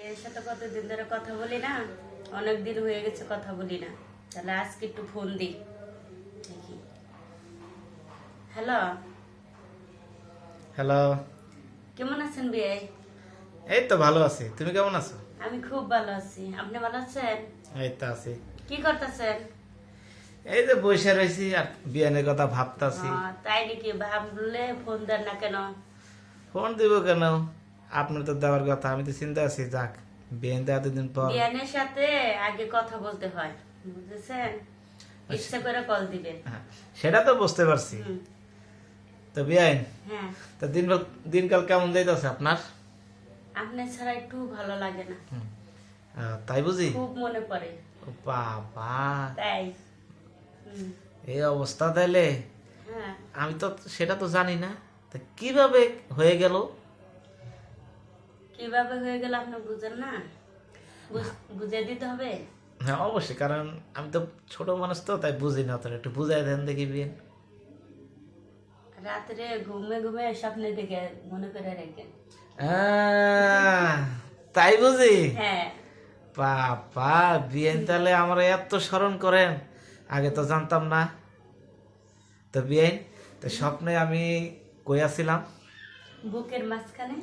এর সাথে কতদিন ধরে কথা বলি না, অনেক দিন হয়ে গেছে কথা বলি না। তাহলে আজকে একটু ফোন দিই দেখি। Hello, hello. কেমন আছেন বিয়াই? এই তো ভালো আছি, তুমি কেমন আছো? আমি খুব ভালো আছি, আপনি ভালো আছেন? এই তো আছি। কি করতেছেন? এই যে বসে রয়েছি আর বিয়ানের কথা ভাবতাছি। তাই নাকি? ভাবলে ফোন দেন না কেন? ফোন দিব কেন, আপনার তো দেওয়ার কথা, আমি তো চিন্তা আছি যাক বিয়ান তো এতদিন পর। বিয়ানের সাথে আগে কথা বলতে হয়, বুঝেছেন? ইচ্ছা করে কল দিবেন। হ্যাঁ, সেটা তো বুঝতে পারছি। হুম, তো বিয়ান, হ্যাঁ। তো দিনকাল কেমন যাইতেছে আপনার? আপনার ছাড়া একটু ভালো লাগে না, তাই বুঝি। খুব মনে পড়ে। ও বাবা, তাই। হুম, এই অবস্থা তাইলে? হ্যাঁ। আমি তো সেটা তো জানি না, তা কিভাবে হয়ে গেল? কিভাবে হয়ে গেল আপনি বুঝেন না? বুঝে দিতে হবে। হ্যাঁ অবশ্যই, কারণ আমি তো ছোট মানুষ তো, তাই বুঝি না, তোর একটু বুঝাই দেন দেখি বিয়ান। রাত্রে ঘুমে ঘুমে স্বপ্নে দেখে মনে করে রেখেন। আহ, তাই বুঝি। হ্যাঁ। বাবা, বিয়েন তাহলে আমার এত স্মরণ করেন, আগে তো জানতাম না। তো বিয়েন, তো স্বপ্নে আমি কইয়াছিলাম। বুকের মাঝখানে।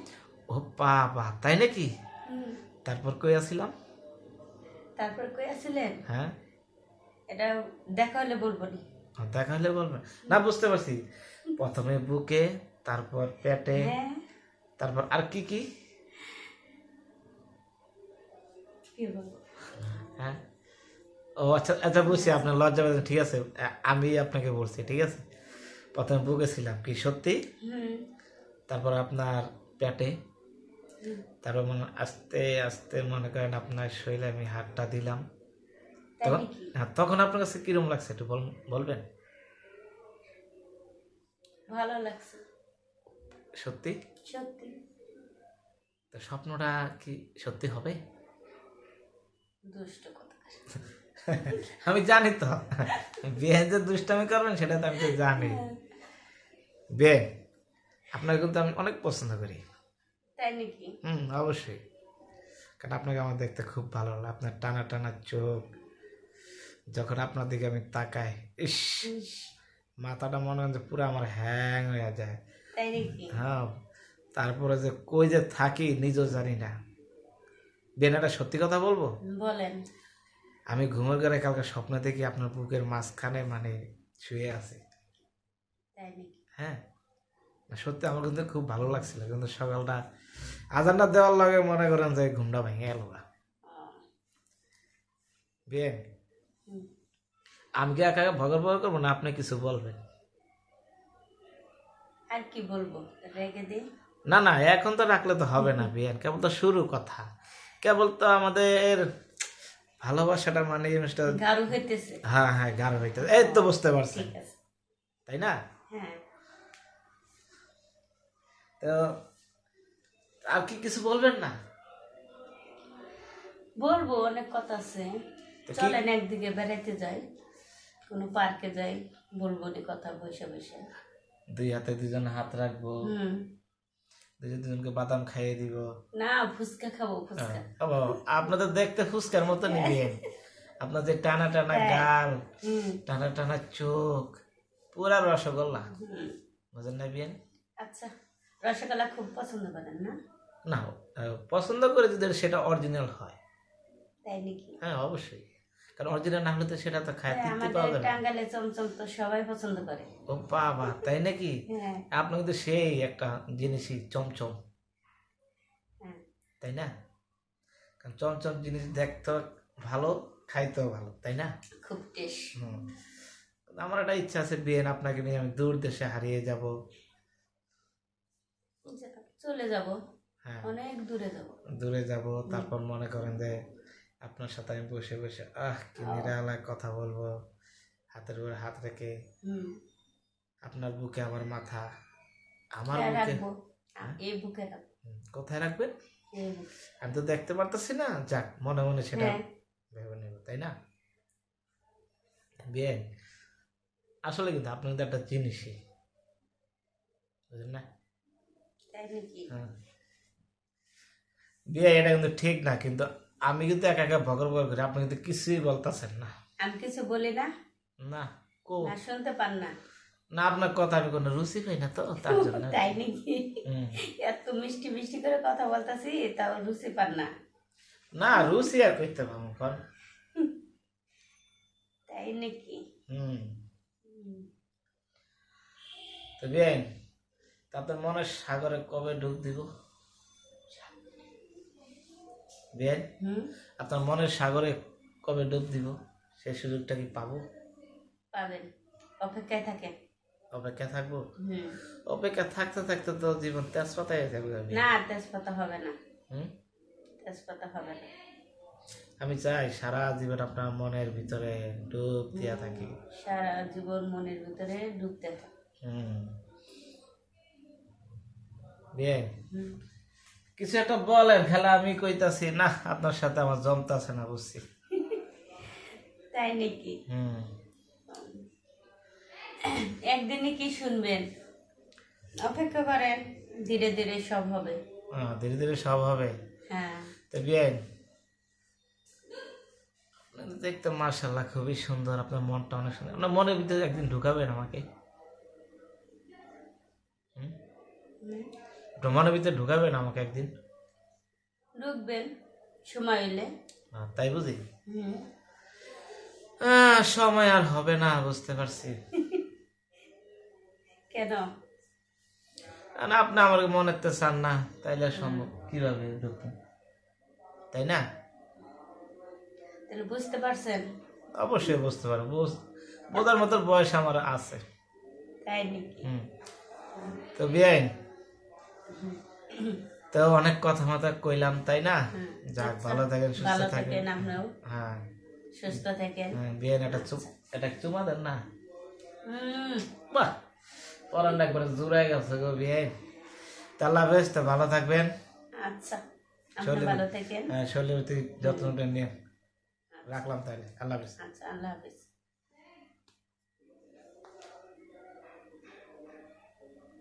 ও বাবা, তাই নাকি? হুম, তারপর কইয়াছিলাম। তারপর কই আছিলেন? হ্যাঁ, এটা দেখা হলে বলবো নি। দেখা হলে বলবেন না, বুঝতে পারছি। প্রথমে বুকে, তারপর পেটে, হ্যাঁ, তারপর আর কি কি? কি বলবো? হ্যাঁ, ও আচ্ছা আচ্ছা, বুঝছি, আপনার লজ্জা পাচ্ছেন, ঠিক আছে। আমি আপনাকে বলছি, ঠিক আছে। প্রথমে বুকে ছিলাম কি সত্যি, হুম, তারপর আপনার পেটে, হুম, তারপর আস্তে আস্তে মনে করেন আপনার শরীরে আমি হাতটা দিলাম। তাই তখন নাকি? হ্যাঁ, তখন আপনার কাছে কিরম লাগছে একটু বলবেন? ভালো লাগছে। সত্যি? সত্যি। তো স্বপ্নটা কি সত্যি হবে? দুষ্ট কথা। আমি জানি তো, বিয়ে যে দুষ্টামি করবেন সেটা তো আমি তো জানি। বিয়ে, আপনার কিন্তু আমি অনেক পছন্দ করি। তাই নাকি? অবশ্যই, কারণ আপনাকে আমার দেখতে খুব ভালো লাগে। আপনার টানা টানা চোখ, যখন আপনার দিকে আমি তাকাই, ইস, মাথাটা মনে হয় যে পুরো আমার হ্যাং হয়ে যায়। তাই নাকি? হ্যাঁ, তারপরে যে কই যে থাকি নিজেও জানি না। বেনাটা সত্যি কথা বলবো, বলেন। আমি ঘুমের ঘরে কালকে স্বপ্ন দেখি আপনার বুকের মাঝখানে মানে শুয়ে আছে। তাই নাকি? হ্যাঁ, না সত্যি আমার কিন্তু খুব ভালো লাগছিল, কিন্তু সকালটা আজানটা দেওয়ার লাগে মনে করেন যে ঘুমটা ভেঙে গেল। বিয়ে, হুম। আমি কি একা ভগর ভগর করবো না আপনি কিছু বলবেন? আর কি বলবো, রেখে দিই। না না, এখন তো রাখলে তো হবে না বিয়ান, কেবল তো শুরু কথা, কেবল তো আমাদের ভালোবাসাটা মানে জিনিসটা। গাঢ় হইতেছে। হ্যাঁ হ্যাঁ, গাঢ় হইতে, এই তো বুঝতে পারছেন, ঠিক আছে। তাই না? হ্যাঁ, তো আর কি কিছু বলবেন না? বলবো, অনেক কথা আছে। তো কি? চলেন একদিকে বেড়াইতে যাই, কোনো পার্কে যাই, বলবো নি কথা বসে বসে। দুই হাতে দুজন হাত রাখবো, হুম। দুজনকে বাদাম খাইয়ে দিব। না, ফুচকা খাবো, ফুচকা। আপনার তো দেখতে ফুসকার মতো নিবেন, আপনার যে টানা টানা হ্যাঁ। গাল, হুম, টানা টানা চোখ, পুরা রসগোল্লা, হুম। বুঝেন না বিয়ান? আচ্ছা, রসগোল্লা খুব পছন্দ করেন না? না, পছন্দ করে যদি সেটা অরিজিনাল হয়। তাই নাকি? হ্যাঁ অবশ্যই, কারণ অরিজিনাল না হলে তো সেটা তো খায় হ্যাঁ, তৃপ্তি পাওয়া আমাদের যাবে না। টাঙ্গালে চমচম তো সবাই পছন্দ করে। ও বাবা, তাই নাকি? হ্যাঁ, আপনার কিন্তু সেই একটা জিনিসই চমচম, হ্যাঁ। তাই না? কারণ চমচম জিনিস দেখতে ভালো, খাইতেও ভালো, তাই না? খুব টেস্ট। হুম। আমার একটা ইচ্ছা আছে বিয়েন, আপনাকে নিয়ে আমি দূর দেশে হারিয়ে যাব। চলে যাব, হ্যাঁ, অনেক দূরে যাব। দূরে যাব, তারপর মনে করেন যে আপনার সাথে আমি বসে বসে কি নিরালায় কথা বলবো, হাতের উপরে হাত রেখে, হুম। আপনার বুকে আমার মাথা, আমার হ্যাঁ, বুকে। রাখবো। হ্যাঁ? এই বুকে রাখবো। কোথায় রাখবেন? এই বুকে। আমি তো দেখতে পারতেছি না, যাক মনে মনে সেটা হ্যাঁ, ভেবে নেব, তাই না? বিয়ে, আসলে কিন্তু আপনি কিন্তু একটা জিনিসই, বুঝলেন না? তাই নাকি? হ্যাঁ, বিয়ে এটা কিন্তু ঠিক না, কিন্তু আমি কিন্তু একা একা ভগর ভগর করি, আপনি কিন্তু কিছুই বলতেছেন না। আমি কিছু বলি না, না কো না শুনতে পান না? না, আপনার কথা আমি কোনো রুচি পাই না তো, তার জন্য। তাই নাকি? হুম। এত মিষ্টি মিষ্টি করে কথা বলতাছি তাও রুচি পান না? না, রুচি আর করতে পারবো কন। তাই নাকি? হুম। হুম। তো বিয়ে আপনার মনের সাগরে কবে ডুব দিব? বিয়ে হুম, আপনার মনের সাগরে কবে ডুব দিব, সেই সুযোগটা কি পাবো? পাবেন, অপেক্ষায় থাকেন। অপেক্ষা থাকবো? হুম। অপেক্ষা থাকতে থাকতে তো জীবন তেজপাতায় হয়ে যাবে। না, তেজপাতা হবে না, হুম। তেজপাতা হবে না। আমি চাই সারা জীবন আপনার মনের ভিতরে ডুব দিয়া থাকি। সারা জীবন মনের ভিতরে ডুবতে থাকে। হুম। বিয়ে হুম। কিছু একটা বলেন, খেলা আমি কইতাছি না, আপনার সাথে আমার জমতাছে না, বুঝছি। তাই নাকি? হুম। একদিনই কি শুনবেন? অপেক্ষা করেন, ধীরে ধীরে সব হবে। ধীরে ধীরে সব হবে। হ্যাঁ। তো বিয়ে দেখতে মার্শাল্লাহ খুবই সুন্দর, আপনার মনটা অনেক সুন্দর, আপনার মনের ভিতরে একদিন ঢুকাবেন আমাকে। হুম? হুম। আপনার মনের ভিতরে ঢুকাবেন আমাকে একদিন। ঢুকবেন সময় হলে। তাই বুঝি। হুম। সময় আর হবে না, বুঝতে পারছি। কেন? না, আপনি আমার মনের তো চান না, তাইলে সম্ভব কিভাবে ঢুকবেন, তাই না? তাহলে বুঝতে পারছেন? অবশ্যই বুঝতে পারবো, বোঝার মতো বয়স আমার আছে। তাই নাকি? হুম। তো বিয়াইন তো অনেক কথা মাথা কইলাম, তাই না? হুম। যাক, আচ্ছা, ভালো থাকেন, সুস্থ ভালো থাকেন। থাকেন আপনিও, হ্যাঁ। সুস্থ থাকেন। বিয়াইন একটা চুমা দেন না? হুম। বাহ, পরান একবারে জুড়াই গেছে গো বিয়াইন। তা আল্লাহ হাফেজ, তো ভালো থাকবেন। আচ্ছা, আপনি শরীর- ভালো থাকেন। শরীরের প্রতি যত্নটা নিয়ে রাখলাম, তাহলে আল্লাহ হাফেজ। আচ্ছা, আল্লাহ হাফিজ।